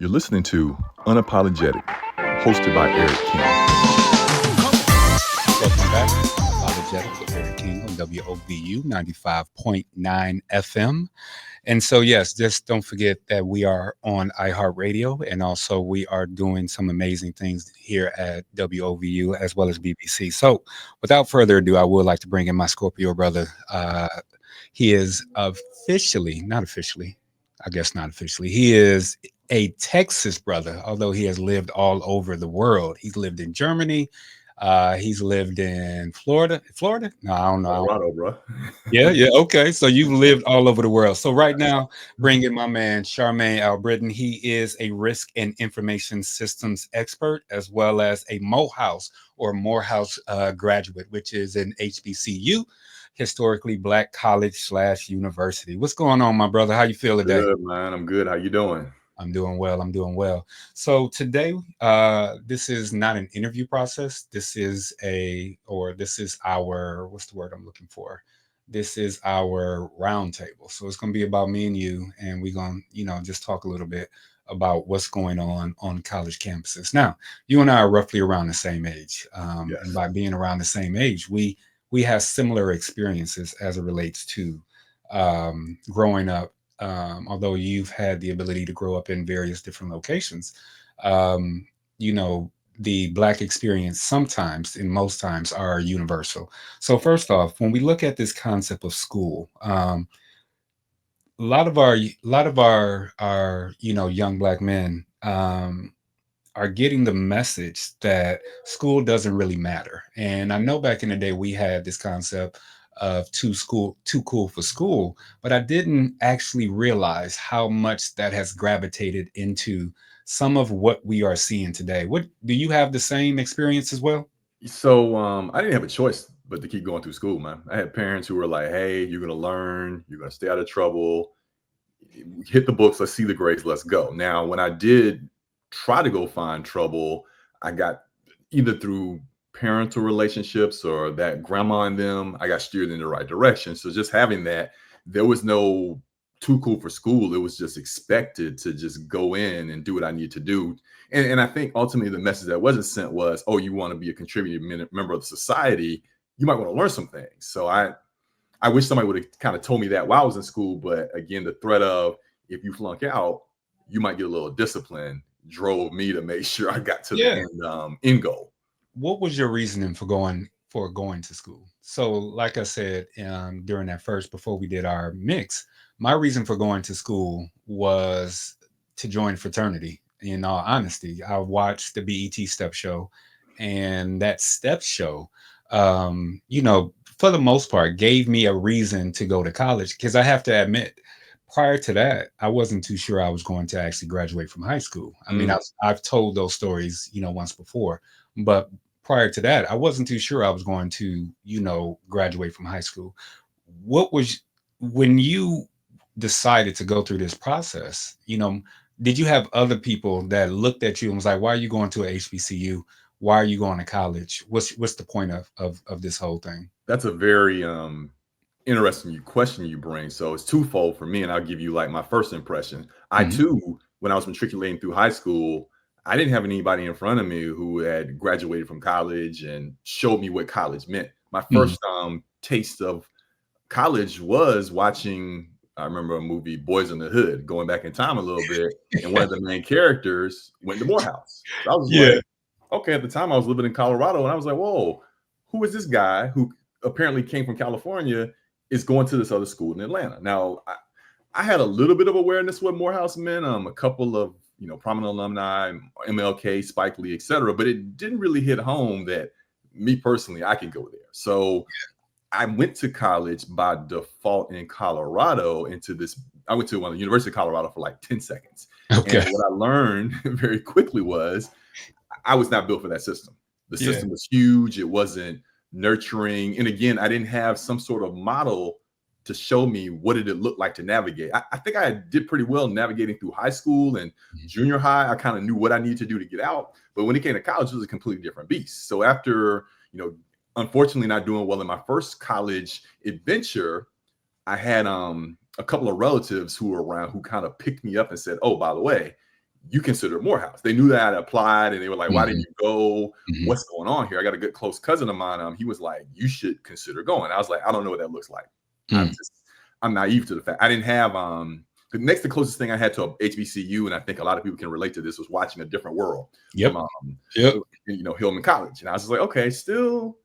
You're listening to Unapologetic, hosted by Eric King. Welcome back. Unapologetic with Eric King on WOVU 95.9 FM. And so, yes, just don't forget that we are on iHeartRadio, and also we are doing some amazing things here at WOVU as well as BBC. So, without further ado, I would like to bring in my Scorpio brother. He is not officially, I guess not officially. He is a Texas brother, although he has lived all over the world. He's lived in Germany. He's lived in Florida. Florida? No, I don't know. Colorado, bro. Yeah. Okay. So you've lived all over the world. So right now, bringing my man Charmaine Albritton. He is a risk and information systems expert, as well as a Morehouse graduate, which is an HBCU, historically Black college/university. What's going on, my brother? How you feel today? Good, man. I'm good. How you doing? I'm doing well. I'm doing well. So today, this is not an interview process. This is our, what's the word I'm looking for? This is our roundtable. So it's going to be about me and you, and we're going to, just talk a little bit about what's going on college campuses. Now, you and I are roughly around the same age. Yes. And by being around the same age, we have similar experiences as it relates to growing up. Although you've had the ability to grow up in various different locations, the Black experience sometimes, and most times, are universal. So first off, when we look at this concept of school, a lot of our young Black men are getting the message that school doesn't really matter. And I know back in the day we had this concept of too cool for school, but I didn't actually realize how much that has gravitated into some of what we are seeing today. What do you have the same experience as well? So I didn't have a choice but to keep going through school, man. I had parents who were like, hey, you're going to learn, you're going to stay out of trouble, hit the books, let's see the grades, let's go. Now, when I did try to go find trouble, I got either through parental relationships or that grandma and them, I got steered in the right direction. So just having that, there was no too cool for school. It was just expected to just go in and do what I need to do. And I think ultimately the message that wasn't sent was, oh, you want to be a contributing member of society, you might want to learn some things. So I wish somebody would have kind of told me that while I was in school. But again, the threat of if you flunk out, you might get a little discipline drove me to make sure I got to the end goal. What was your reasoning for going to school? So, like I said, during that first, before we did our mix, my reason for going to school was to join fraternity. In all honesty, I watched the BET Step Show, and that Step Show, for the most part, gave me a reason to go to college. Because I have to admit, prior to that, I wasn't too sure I was going to actually graduate from high school. I mean, I've told those stories, once before, but prior to that, I wasn't too sure I was going to, graduate from high school. What was, when you decided to go through this process, did you have other people that looked at you and was like, why are you going to a HBCU? Why are you going to college? What's the point of this whole thing? That's a very interesting question you bring. So it's twofold for me, and I'll give you like my first impression. I too, when I was matriculating through high school, I didn't have anybody in front of me who had graduated from college and showed me what college meant. My first taste of college was watching, I remember a movie, Boys in the Hood, going back in time a little bit. And one of the main characters went to Morehouse. So I was like, okay, at the time I was living in Colorado, and I was like, whoa, who is this guy who apparently came from California is going to this other school in Atlanta? Now, I had a little bit of awareness what Morehouse meant, a couple of prominent alumni, MLK, Spike Lee, etc. But it didn't really hit home that me personally, I could go there. So I went to college by default in Colorado I went to the University of Colorado for like 10 seconds. Okay. And what I learned very quickly was I was not built for that system. The system was huge. It wasn't nurturing. And again, I didn't have some sort of model to show me what did it look like to navigate. I think I did pretty well navigating through high school and junior high. I kind of knew what I needed to do to get out. But when it came to college, it was a completely different beast. So after, unfortunately not doing well in my first college adventure, I had a couple of relatives who were around who kind of picked me up and said, oh, by the way, you consider Morehouse. They knew that I'd applied, and they were like, why didn't you go? Mm-hmm. What's going on here? I got a good close cousin of mine. He was like, you should consider going. I was like, I don't know what that looks like. I'm naive to the fact. I didn't have the closest thing I had to a HBCU, and I think a lot of people can relate to this, was watching A Different World from Hillman College. And I was just like, okay, still,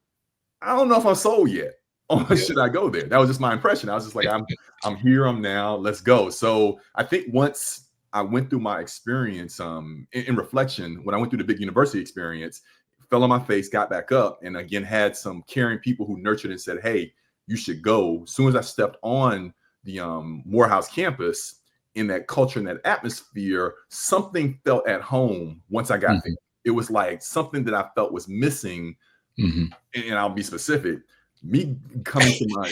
I don't know if I'm sold yet. Or should I go there? That was just my impression. I was just like, I'm here, I'm now, let's go. So I think once I went through my experience in reflection, when I went through the big university experience, fell on my face, got back up, and again had some caring people who nurtured and said, hey, you should go. As soon as I stepped on the Morehouse campus, in that culture, in that atmosphere, something felt at home once I got there. It was like something that I felt was missing. And I'll be specific. Me coming to my,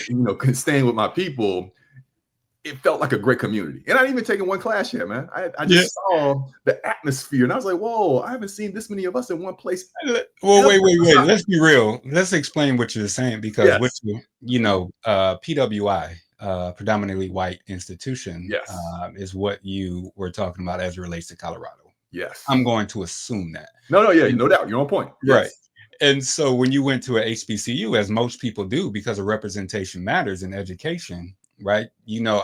staying with my people, it felt like a great community. And I didn't even taken one class yet, man. I just saw the atmosphere, and I was like, whoa, I haven't seen this many of us in one place. Well, wait. Let's be real. Let's explain what you're saying, because PWI, predominantly white institution, is what you were talking about as it relates to Colorado. Yes. I'm going to assume that. No doubt. You're on point. Yes. Right. And so when you went to a HBCU, as most people do, because of representation matters in education, right?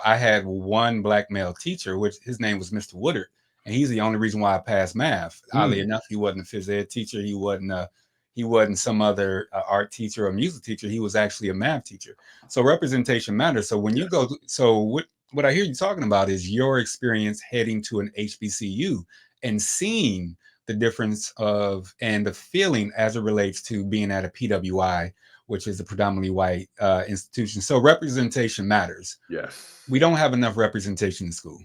I had one black male teacher, which his name was Mr. Woodard, and he's the only reason why I passed math. Oddly enough, he wasn't a phys ed teacher. He wasn't some other art teacher or music teacher. He was actually a math teacher. So representation matters. So when you go, so what I hear you talking about is your experience heading to an HBCU and seeing the difference of and the feeling as it relates to being at a PWI, which is a predominantly white institution. So representation matters. Yes. We don't have enough representation in school.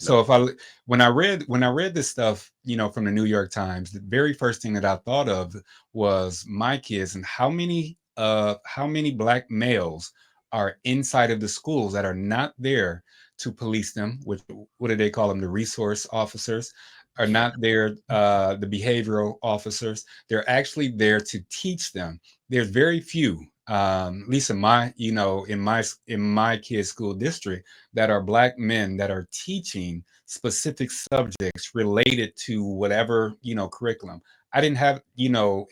No. So when I read this stuff, from the New York Times, the very first thing that I thought of was my kids and how many black males are inside of the schools that are not there to police them, which, what do they call them? The resource officers are not there. The behavioral officers, they're actually there to teach them. There's very few, at least in my kids' school district, that are black men that are teaching specific subjects related to whatever, curriculum. I didn't have,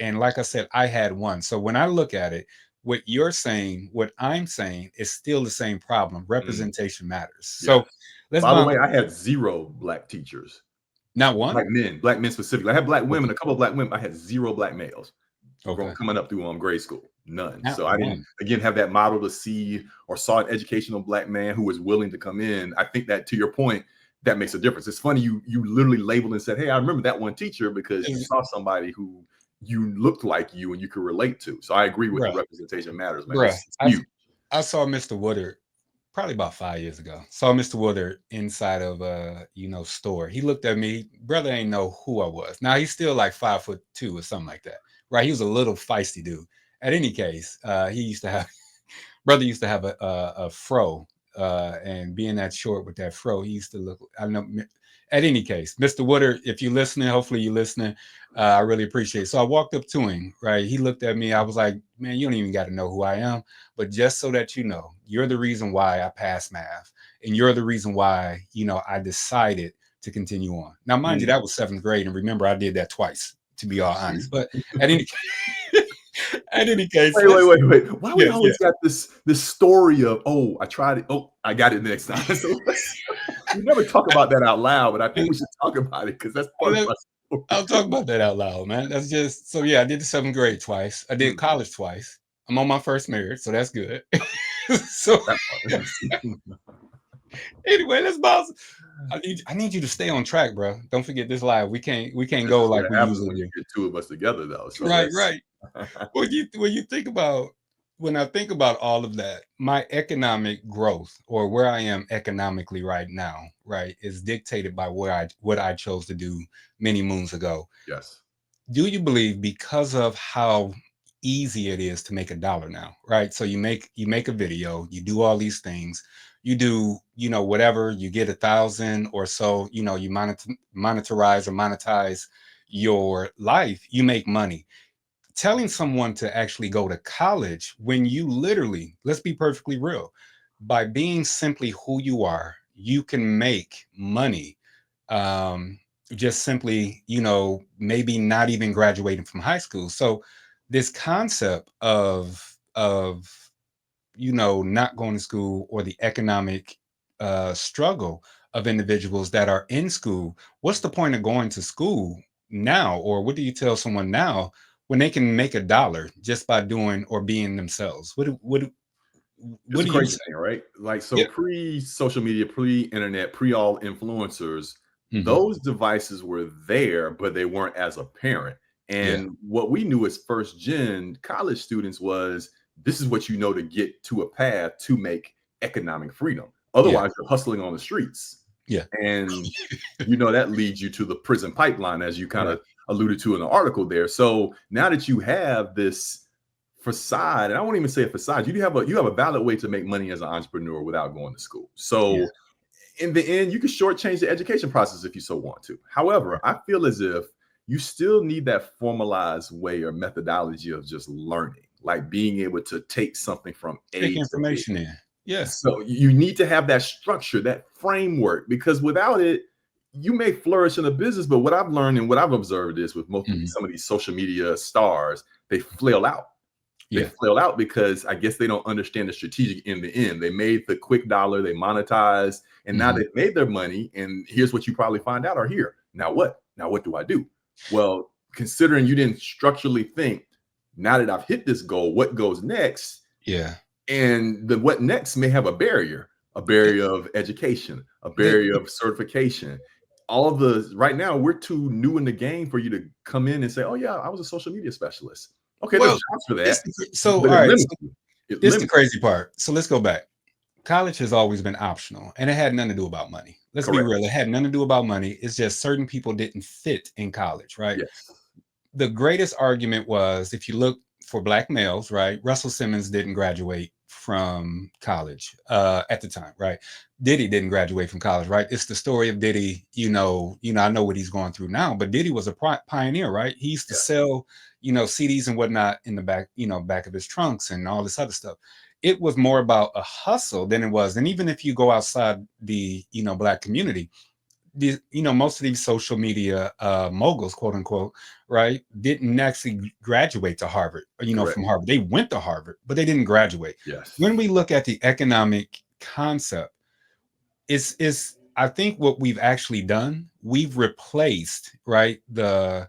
and like I said, I had one. So when I look at it, what you're saying, what I'm saying is still the same problem. Representation matters. So by the way, I had 0 black teachers. Not one? Black men specifically. I had black women, a couple of black women. I had 0 black males coming up through grade school. None. So I didn't, again, have that model to see or saw an educational black man who was willing to come in. I think that, to your point, that makes a difference. It's funny, you literally labeled and said, hey, I remember that one teacher because you saw somebody who you looked like you and you could relate to. So I agree with the representation matters, man. I saw Mr. Woodard probably about 5 years ago. Saw Mr. Woodard inside of a store. He looked at me. Brother ain't know who I was. Now he's still like 5'2" or something like that, right? He was a little feisty dude. At any case, brother used to have a fro, and being that short with that fro, he used to look. I don't know. At any case, Mr. Woodard, if you're listening, hopefully you're listening. I really appreciate it. So I walked up to him, right? He looked at me. I was like, man, you don't even got to know who I am. But just so that you know, you're the reason why I passed math. And you're the reason why, I decided to continue on. Now, mind you, that was 7th grade. And remember, I did that twice, to be all honest. But at any case. Wait. Why we always got this story of, oh, I tried it. Oh, I got it next time. So we never talk about that out loud, but I think we should talk about it because that's part of us. I'll talk about that out loud, man. That's just, so yeah, I did the 7th grade twice. I did college twice. I'm on my first marriage, so that's good. So anyway, let's bounce. I need you to stay on track, bro. Don't forget this live. We can't go like we usually do. Get 2 of us together though. So right. When I think about all of that, my economic growth, or where I am economically right now, right, is dictated by what I chose to do many moons ago. Yes. Do you believe, because of how easy it is to make $1 now, right? So you make a video, you do all these things, you do, whatever, you get 1,000 or so, you monetize your life, you make money. Telling someone to actually go to college when you literally, let's be perfectly real, by being simply who you are, you can make money. just simply, maybe not even graduating from high school. So this concept of not going to school, or the economic struggle of individuals that are in school. What's the point of going to school now? Or what do you tell someone now when they can make $1 just by doing or being themselves? It's What a do you crazy say? thing, right? Like, so Yeah. pre-social media, pre-internet, pre-all influencers, Hmm. those devices were there, but they weren't as apparent. Yeah. And what we knew as first gen college students was this is what you know to get to a path to make economic freedom. Yeah. Otherwise, you're hustling on the streets. Yeah. And that leads you to the prison pipeline, as you kind Right. of alluded to in the article there. So now that you have this facade, and I won't even say a facade, you have a valid way to make money as an entrepreneur without going to school. Yeah. So in the end, you can shortchange the education process if you so want to. However, Right. I feel as if you still need that formalized way or methodology of just learning, like being able to take something from Take A to B. information in. Yeah. So you need to have that structure, that framework, because without it, you may flourish in a business. But what I've learned and what I've observed is with Hmm. some of these social media stars, they flail out. They Yeah. flail out because I guess they don't understand the strategic in the end. They made the quick dollar, they monetized, and now Hmm. they've made their money. And here's what you probably find out, or here. Now what? Now what do I do? Well, considering you didn't structurally think, now that I've hit this goal, what goes next? Yeah. And the what next may have a barrier of education, a They, barrier of certification. All of the right now, we're too new in the game for you to come in and say, "Oh yeah, I was a social media specialist." Okay, there's well, jobs for that, so but all it right. limits So you. It this is the limits you. crazy part. So let's go back. College has always been optional, and it had nothing to do about money. Let's be Correct. real. It had nothing to do about money. It's just certain people didn't fit in college, right? Yes. The greatest argument was, if you look for black males, right? Russell Simmons didn't graduate from college at the time, right? Diddy didn't graduate from college, right? It's the story of Diddy. I know what he's going through now, but Diddy was a pioneer, right? He used to Yes. sell, CDs and whatnot in the back, back of his trunks and all this other stuff. It was more about a hustle than it was. And even if you go outside the, black community, most of these social media moguls, quote unquote, right, didn't actually graduate to Harvard, Correct. from Harvard. They went to Harvard, but they didn't graduate. Yes. When we look at the economic concept, is I think what we've actually done, we've replaced, right, the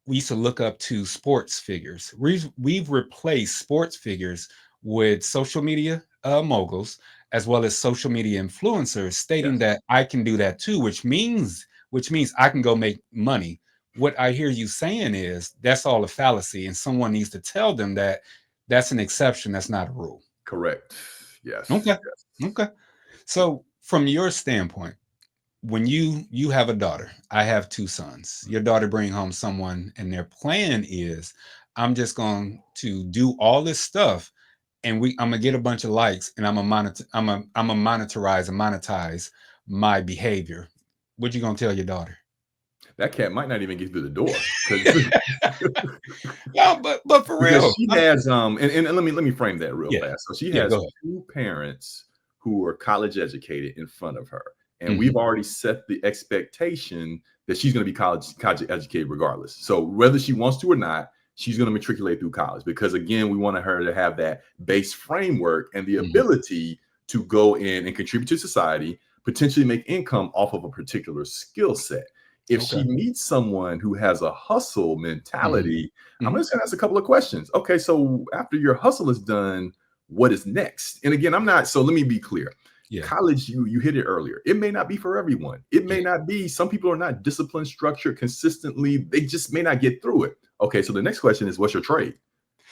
we used to look up to sports figures. We've replaced sports figures with social media moguls, as well as social media influencers, stating Yes. that I can do that too, which means I can go make money. What I hear you saying is that's all a fallacy, and someone needs to tell them that that's an exception, that's not a rule. Correct. Yes. Okay. Okay. So from your standpoint, when you have a daughter, I have two sons. Your daughter bring home someone, and their plan is, I'm just going to do all this stuff, and I'm gonna get a bunch of likes, and I'm a monitorize and monetize my behavior. What you gonna tell your daughter? That cat might not even get through the door because No, but for real. she has and let me frame that real Yeah. fast. So she Yeah, has go ahead. two parents who are college educated in front of her. And we've Hmm. already set the expectation that she's going to be college educated regardless. So whether she wants to or not, she's going to matriculate through college because again, we want her to have that base framework and the Hmm. ability to go in and contribute to society, potentially make income off of a particular skill set. If Okay. she meets someone who has a hustle Hmm. mentality, I'm Hmm. just going to ask a couple of questions. Okay, so after your hustle is done, what is next? And again, I'm not, so let me be clear. Yeah. College, you hit it earlier. It may not be for everyone. It may Yeah. not be, some people are not disciplined, structured, consistently. They just may not get through it. Okay, so the next question is what's your trade?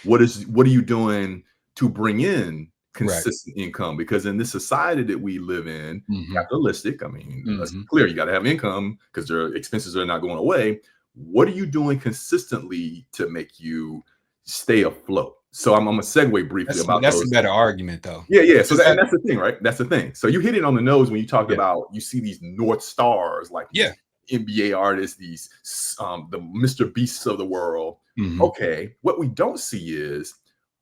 What are you doing to bring in Right. consistent income? Because in this society that we live in, Hmm. capitalistic, I mean, let's be Hmm. clear, you got to have income because their expenses are not going away. What are you doing consistently to make you stay afloat? So I'm gonna segue briefly about That's a those. better argument, though. Yeah, yeah. So Is that? and that's the thing, right? That's the thing. So you hit it on the nose when you talked Yeah. about you see these North Stars, like Yeah. these NBA artists, these the Mr. Beasts of the world. Hmm. Okay, what we don't see is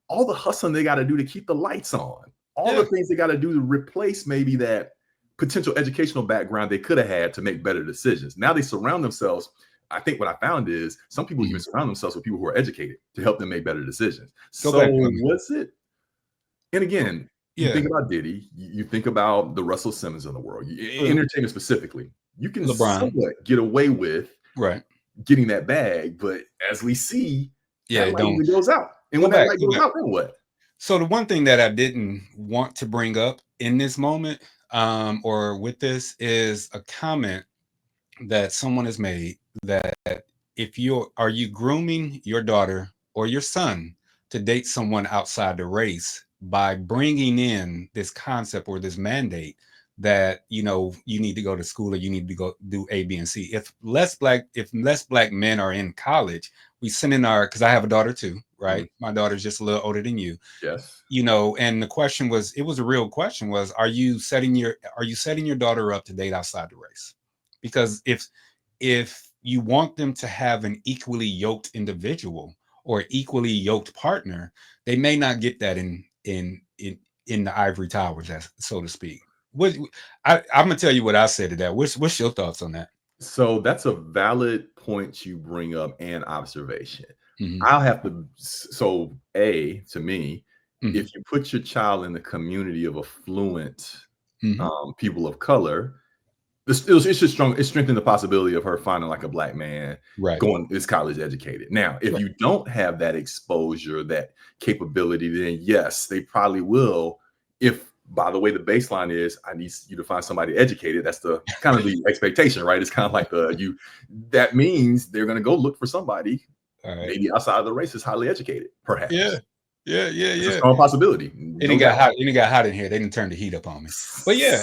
all the hustling they got to do to keep the lights on, all Yeah. the things they got to do to replace maybe that potential educational background they could have had to make better decisions. Now they surround themselves. I think what I found is some people even surround themselves with people who are educated to help them make better decisions. Go So back. was it? And again, you Yeah. think about Diddy, you think about the Russell Simmons of the world, entertainment specifically. You can LeBron. somewhat get away with Right. getting that bag, but as we see, Yeah, that it light don't even goes out. And go when that back. light Go goes back. out, then what? So the one thing that I didn't want to bring up in this moment, or with this, is a comment that someone has made that if are you grooming your daughter or your son to date someone outside the race by bringing in this concept or this mandate that you need to go to school or you need to go do A, B, and C. If less black men are in college, we send in because I have a daughter too, right? My daughter's just a little older than you. Yes. And the question was, it was a real question, was, are you setting your daughter up to date outside the race? Because if you want them to have an equally yoked individual or equally yoked partner, they may not get that in the ivory towers, so to speak. I'm gonna tell you what I said to that. What's your thoughts on that? So that's a valid point you bring up and observation. Mm-hmm. I'll have to. So, to me, Mm-hmm. if you put your child in the community of affluent Mm-hmm. people of color, it's just strong. It strengthened the possibility of her finding like a black man Right. going is college educated. Now, if you don't have that exposure, that capability, then yes, they probably will. If, by the way, the baseline is I need you to find somebody educated. That's the kind of the expectation, right? It's kind of like that means they're going to go look for somebody maybe outside of the race is highly educated, perhaps. Yeah. It's a strong possibility. It got hot. It got hot in here. They didn't turn the heat up on me. But yeah,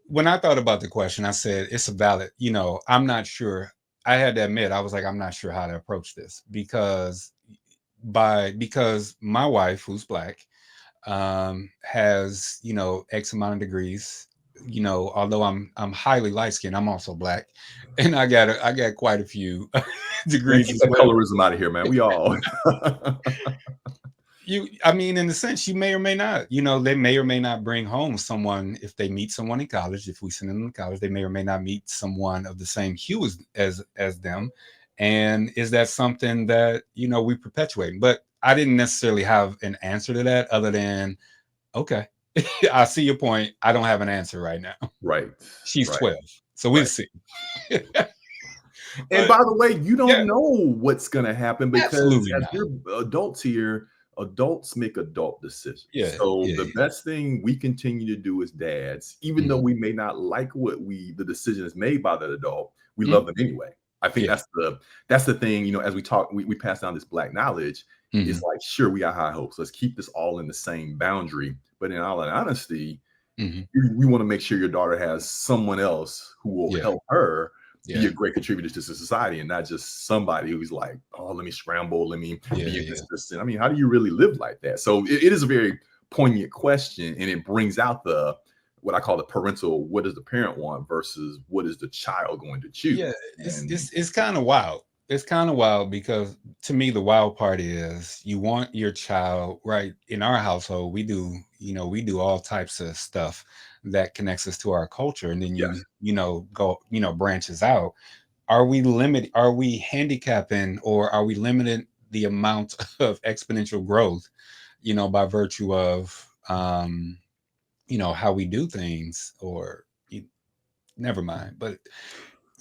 when I thought about the question, I said it's a valid. I'm not sure. I had to admit, I was like, I'm not sure how to approach this because my wife, who's black, has X amount of degrees. Although I'm highly light skinned, I'm also black, and I got quite a few degrees. Man, keep that colorism out of here, man. We all. In the sense, you may or may not, they may or may not bring home someone. If they meet someone in college, if we send them to college, they may or may not meet someone of the same hue as them. And is that something that, we perpetuate? But I didn't necessarily have an answer to that other than, okay, I see your point. I don't have an answer right now. Right. She's 12. So we'll see. And by the way, you don't know what's going to happen because as you're adults here, adults make adult decisions. The best thing we continue to do as dads, even though we may not like the decision is made by the adult, we love them anyway. I think that's the thing, as we talk, we pass down this black knowledge. It's like, sure, we got high hopes. Let's keep this all in the same boundary. But in all honesty, we want to make sure your daughter has someone else who will help her be a great contributor to society and not just somebody who's like, oh, let me scramble, let me be consistent. I mean, how do you really live like that? So it is a very poignant question, and it brings out what I call the parental, what does the parent want versus what is the child going to choose? Yeah, it's kind of wild. It's kind of wild because to me, the wild part is you want your child, right? In our household, we do all types of stuff that connects us to our culture. And then go, branches out. Are we handicapping or are we limiting the amount of exponential growth, by virtue of, how we do things or never mind. But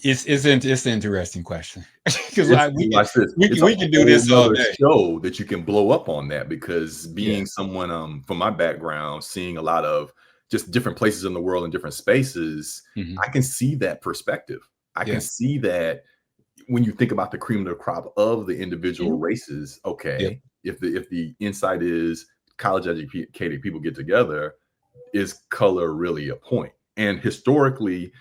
it's an interesting question because we can do this all day. Show that you can blow up on that because being someone from my background, seeing a lot of just different places in the world and different spaces, I can see that perspective. I can see that when you think about the cream of the crop of the individual races. Okay, if the insight is college educated people get together, is color really a point? And historically,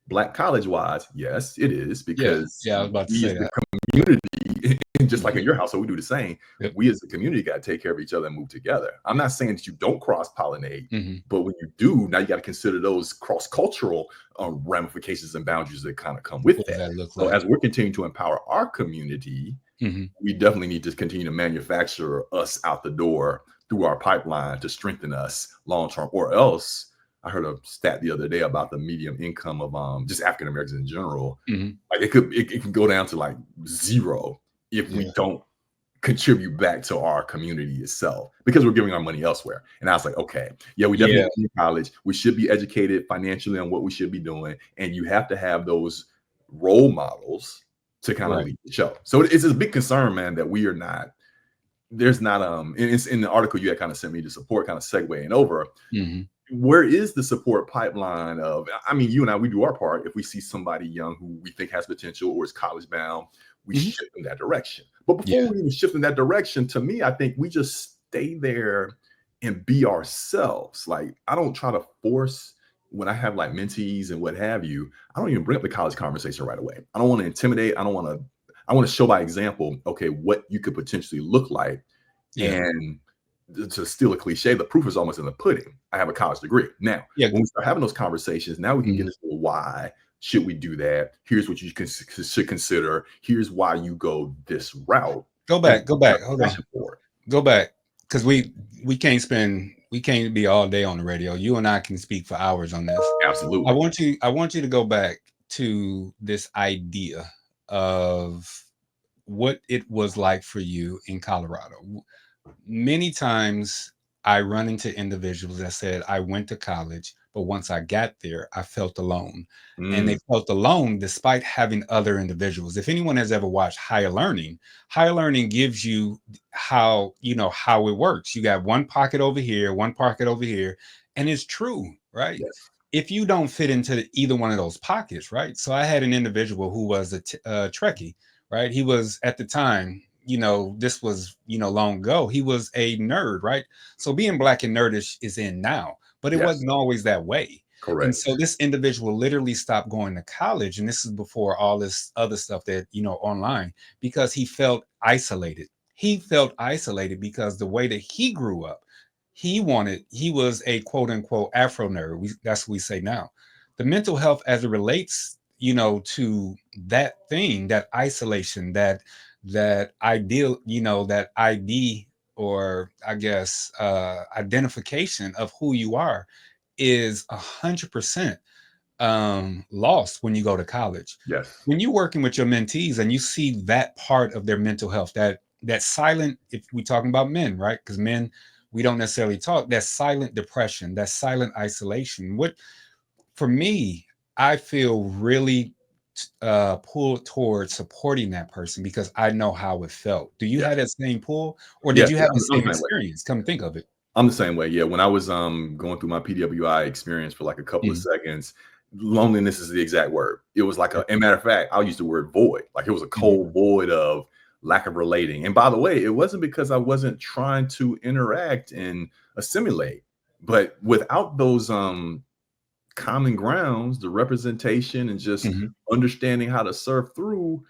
Black college wise, yes, it is because I was about to say that. Community, just like in your household, we do the same. We as a community got to take care of each other and move together. I'm not saying that you don't cross pollinate, but when you do, now you got to consider those cross cultural ramifications and boundaries that kind of come with that. So as we're continuing to empower our community, we definitely need to continue to manufacture us out the door through our pipeline to strengthen us long term, or else I heard a stat the other day about the median income of just African Americans in general. Mhm. Like it can go down to like zero if we Yeah. don't contribute back to our community itself because we're giving our money elsewhere. And I was like, okay, yeah, we definitely Yeah. have to be in college. We should be educated financially on what we should be doing. And you have to have those role models to kind of Right. lead the show. So it's a big concern, man, that we are not, there's not, it's in the article you had kind of sent me to support, kind of segueing over. Mhm. Where is the support pipeline of, I mean, you and I, we do our part. If we see somebody young who we think has potential or is college bound, we Mhm. shift in that direction. But before Yeah. we even shift in that direction, to me, I think we just stay there and be ourselves. Like, I don't try to force when I have like mentees and what have you, I don't even bring up the college conversation right away. I don't want to intimidate. I want to show by example, okay, what you could potentially look like. Yeah. And to steal a cliche, the proof is almost in the pudding. I have a college degree. Now, Yeah. when we start having those conversations, now we can get Mhm. into why should we do that? Here's what you should consider. Here's why you go this route. Go And back. Go back. Hold on. passion for it. Go back, because we can't be all day on the radio. You and I can speak for hours on this. Absolutely. I want you to go back to this idea of what it was like for you in Colorado. Many times I run into individuals that said, I went to college, but once I got there, I felt alone. And they Mm, felt alone despite having other individuals. If anyone has ever watched Higher Learning gives you how it works. You got one pocket over here, one pocket over here. And it's true, right? yes. If you don't fit into either one of those pockets, right? So I had an individual who was a Trekkie, right? He was at the time, this was, long ago. He was a nerd, right? So being black and nerdish is in now, but it Yes. wasn't always that way. And Correct. so this individual literally stopped going to college. And this is before all this other stuff that, online, because he felt isolated. He felt isolated because the way that he grew up, he was a quote unquote Afro nerd. That's what we say now. The mental health as it relates, to that thing, that isolation, that ideal, that ID, or I guess identification of who you are, is 100% lost when you go to college. Yes. When you're working with your mentees and you see that part of their mental health, that silent, if we're talking about men, right? Because men, we don't necessarily talk, that silent depression, that silent isolation. What For me, I feel really pulled towards supporting that person because I know how it felt. Do you Yes. have that same pull, or did Yes. you Yeah, have the I'm same the same way. experience? Come think of it. I'm the same way. Yeah. When I was going through my PWI experience for like a couple of Mhm. seconds, loneliness is the exact word. It was like Yeah. a matter of fact, I'll use the word void. Like it was a Mhm. cold void of lack of relating. And by the way, it wasn't because I wasn't trying to interact and assimilate, but without those common grounds, the representation and just Mhm. understanding how to surf through,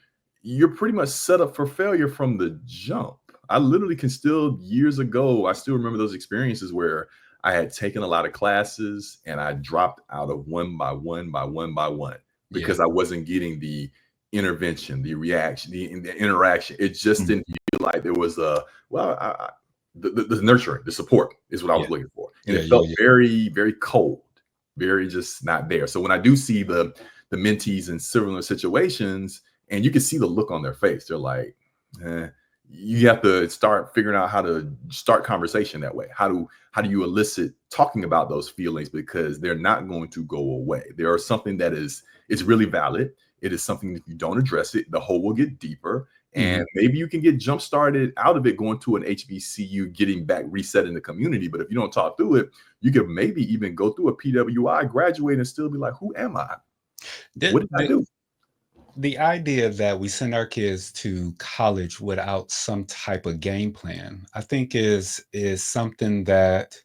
you're pretty much set up for failure from the jump. I literally can still, years ago, I still remember those experiences where I had taken a lot of classes and I dropped out of one by one by one by one Yeah. because I wasn't getting the intervention, the reaction, the interaction. It just didn't Mhm. feel like there was a, well, the nurturing, the support is what I Yeah. was looking for. And Yeah. it Yeah. felt Yeah. very, very cold, very just not there. So when I do see the mentees in similar situations, and you can see the look on their face, they're like, eh, you have to start figuring out how to start conversation that way. How do you elicit talking about those feelings because they're not going to go away. There are something that is it's really valid. It is something that if you don't address it, the hole will get deeper. And Mhm. maybe you can get jump started out of it going to an HBCU, getting back reset in the community. But if you don't talk through it, you could maybe even go through a PWI, graduate, and still be like, who am I? The, What did I the do? the idea that we send our kids to college without some type of game plan, I think is something that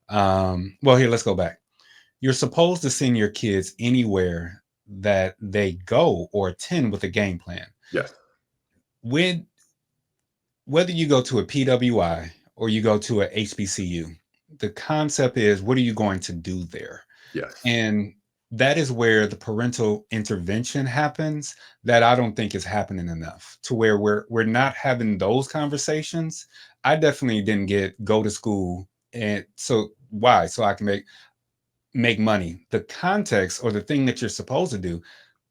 well, here, let's go back. You're supposed to send your kids anywhere that they go or attend with a game plan. Yes. When Whether you go to a PWI or you go to a HBCU, the concept is, what are you going to do there? Yes. And that is where the parental intervention happens, that I don't think is happening enough, to where we're not having those conversations. I definitely didn't go to school, and so why? So I can make make money. The context or the thing that you're supposed to do,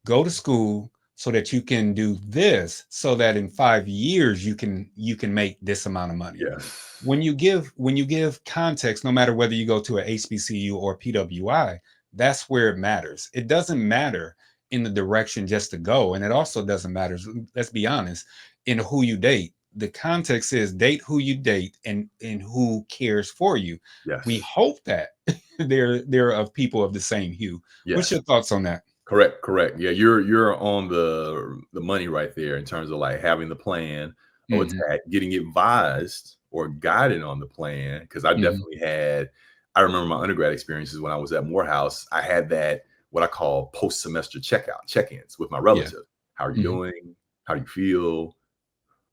go to school so that you can do this, so that in 5 years you can make this amount of money. Yes. When you give context, no matter whether you go to a HBCU or PWI, that's where it matters. It doesn't matter in the direction just to go, and it also doesn't matter, let's be honest, in who you date. The context is date who you date and who cares for you. We Yes. hope that they're of people of the same hue. What's Yes. your thoughts on that? Correct, correct. Yeah, you're on the money right there in terms of like having the plan of Hmm. attack, getting advised or guided on the plan. Because I Hmm. definitely had, I remember my undergrad experiences when I was at Morehouse. I had that what I call post semester check-ins with my Yeah. relative. How are you Hmm. doing? How do you feel?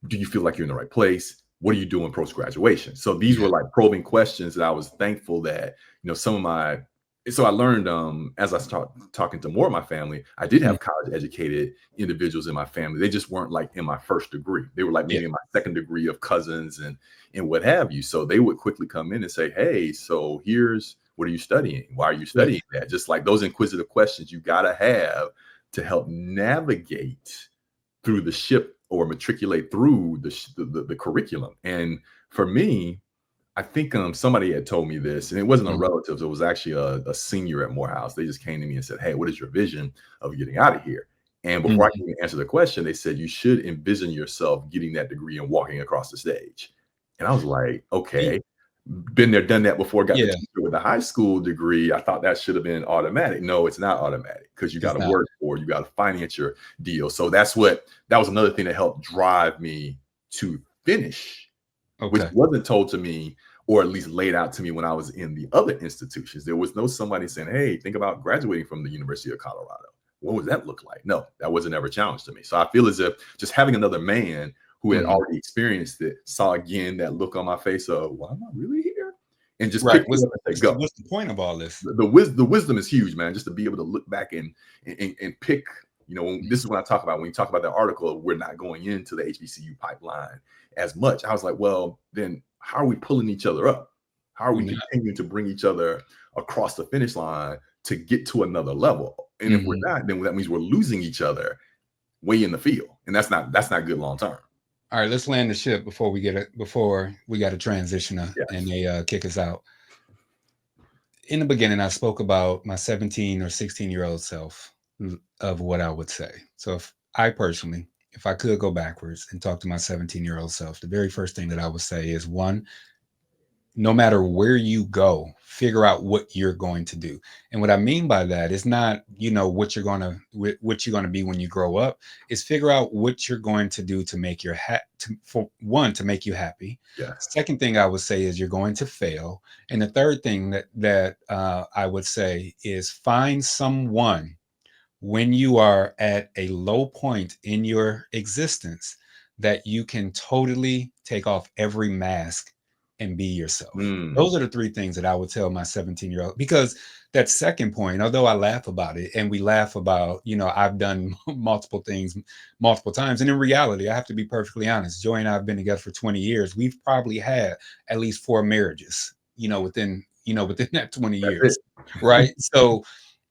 Do you feel like you're in the right place? What are you doing post graduation? So these Yeah. were like probing questions that I was thankful that some of my so I learned as I started talking to more of my family, I did Mhm. have college educated individuals in my family. They just weren't like in my first degree. They were like Yeah. maybe in my second degree of cousins and what have you. So they would quickly come in and say, "Hey, so here's what are you studying? Why are you Yeah. studying that?" Just like those inquisitive questions you got to have to help navigate through the ship or matriculate through the curriculum. And for me, I think somebody had told me this, and it wasn't a Mhm. relative. It was actually a senior at Morehouse. They just came to me and said, "Hey, what is your vision of getting out of here?" And before I Mhm. can even answer the question, they said, "You should envision yourself getting that degree and walking across the stage." And I was like, Y "Okay." Been there, done that before, got the Yeah, teacher with a high school degree. I thought that should have been automatic. No, it's not automatic because you got it's to not. work for it. You got to finance your deal. So that was another thing that helped drive me to finish, which Okay. wasn't told to me or at least laid out to me when I was in the other institutions. There was no somebody saying, "Hey, think about graduating from the University of Colorado. What would that look like?" No, that wasn't ever challenged to me. So I feel as if just having another man who had Mhm. already experienced it saw again that look on my face of, "Why am I really here?" And just Right. picked me up and said, "Go." What's the point of all this? The wisdom is huge, man. Just to be able to look back and pick. This is what I talk about when you talk about that article. We're not going into the HBCU pipeline as much. I was like, well, then how are we pulling each other up? How are we We're not. continuing to bring each other across the finish line to get to another level? And if we're Mhm. not, then that means we're losing each other way in the field, and that's not good long term. Alright, let's land the ship before we gotta transition, and Yes. they, kick us out. In the beginning, I spoke about my 17 or 16-year-old self, of what I would say. So if I could go backwards and talk to my 17-year-old self, the very first thing that I would say is, 1, no matter where you go, figure out what you're going to do. And what I mean by that is not, what you're gonna be when you grow up. Is figure out what you're going to do to make your for one, to make you happy. Yes. Second thing I would say is you're going to fail. And the third thing that I would say is find someone when you are at a low point in your existence that you can totally take off every mask and be yourself. Those Mm, are the three things that I would tell my 17-year-old, because that second point, although I laugh about it and we laugh about, I've done multiple things multiple times. And in reality, I have to be perfectly honest. Joy and I have been together for 20 years. We've probably had at least 4 marriages, within that 20 that's years. it. Right. So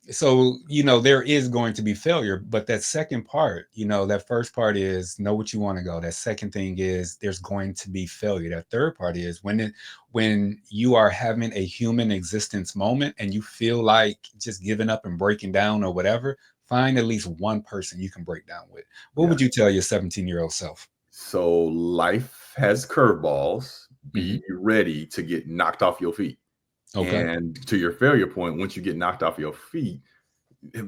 there is going to be failure, but that second part, that first part is know what you want to go. That second thing is there's going to be failure. That third part is when you are having a human existence moment and you feel like just giving up and breaking down or whatever, find at least one person you can break down with. What Yeah. would you tell your 17-year-old self? So life has curveballs. Be Hmm. ready to get knocked off your feet. Okay. And to your failure point, once you get knocked off your feet,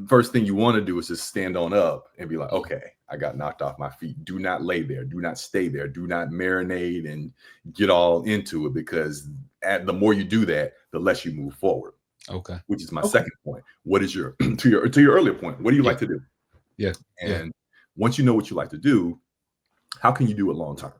first thing you want to do is just stand on up and be like, Yeah. okay, I got knocked off my feet. Do not lay there. Do not stay there. Do not marinate and get all into it, because the more you do that, the less you move forward, Okay. which is my Okay. second point. What is your to your earlier point? What do you Yeah. like to do? Yeah. Yeah. And once you know what you like to do, how can you do it long term?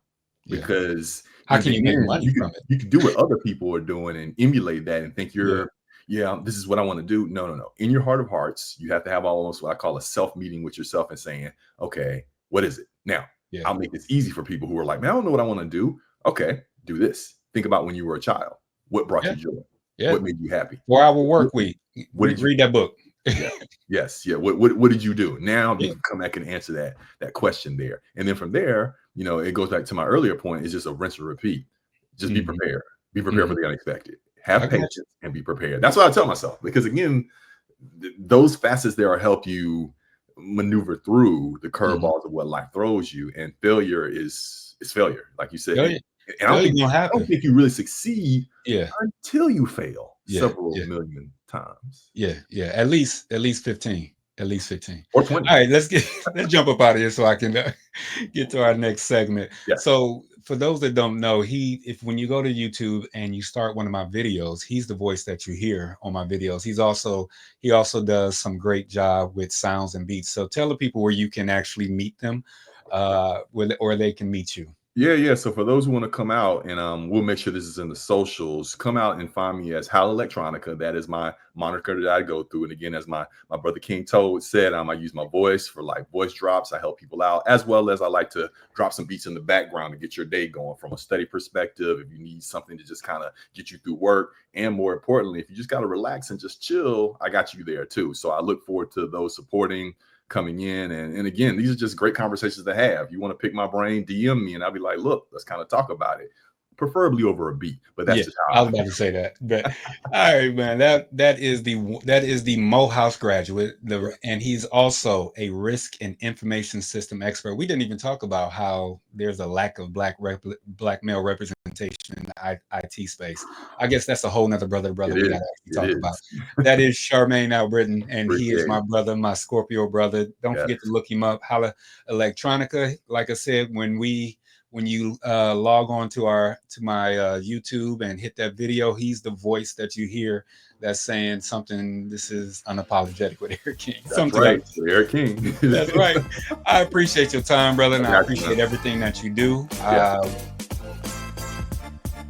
Yeah. Because How in can the you make end, money you from can it? you can do what other people are doing and emulate that and think Yeah. yeah, this is what I want to do. No, no, no. In your heart of hearts, you have to have almost what I call a self meeting with yourself and saying, okay, what is it? Now, Yeah. I'll make this easy for people who are like, man, I don't know what I want to do. Okay, do this. Think about when you were a child. What brought Yeah. you joy? Yeah. What made you happy? 4-hour work week. What did you Read that book. Yeah. Yes. Yeah. What did you do? Now you Yeah. can come back and answer that question there. And then from there, it goes back to my earlier point, it's just a rinse and repeat. Just be Mhm. prepared. Be prepared for Mhm. the unexpected. I Have got you. patience and be prepared. That's what I tell myself. Because again, those facets there will help you maneuver through the Mhm. curveballs of what life throws you. And failure is failure, like you said. Failure And failure gonna I don't happen. think you really succeed Yeah. until you fail Yeah. several Yeah. million times. Yeah. Yeah. At least 15. At least 15. Or 20. All right, let's jump up out of here so I can get to our next segment. Yes. So for those that don't know, if when you go to YouTube and you start one of my videos, he's the voice that you hear on my videos. He also does some great job with sounds and beats. So tell the people where you can actually meet them, or they can meet you. Yeah. So for those who want to come out, and we'll make sure this is in the socials, come out and find me as Hal Electronica. That is my moniker that I go through. And again, as my brother King Toad said, I use my voice for like voice drops. I help people out, as well as I like to drop some beats in the background to get your day going from a study perspective. If you need something to just kind of get you through work, and more importantly, if you just got to relax and just chill, I got you there too. So I look forward to those supporting, coming in. And again, these are just great conversations to have. You want to pick my brain, DM me, and I'll be like, look, let's kind of talk about it, preferably over a beat. But that's Yeah, just I how was about to say that. But all right, man. That is the Morehouse graduate. And he's also a risk and information system expert. We didn't even talk about how there's a lack of black male representation in the IT space. I guess that's a whole nother brother it we is. got to actually It talk about. is. That is Charmaine Albritton, and he is Appreciate my it. brother, my Scorpio brother. Don't Yes. forget to look him up. Holla Electronica. Like I said, when you log on to my YouTube and hit that video, he's the voice that you hear that's saying something. This is unapologetic with Eric King. That's Something like right. Eric King. that's right. I appreciate your time, brother, and I Got you, appreciate man. everything that you do. Yeah.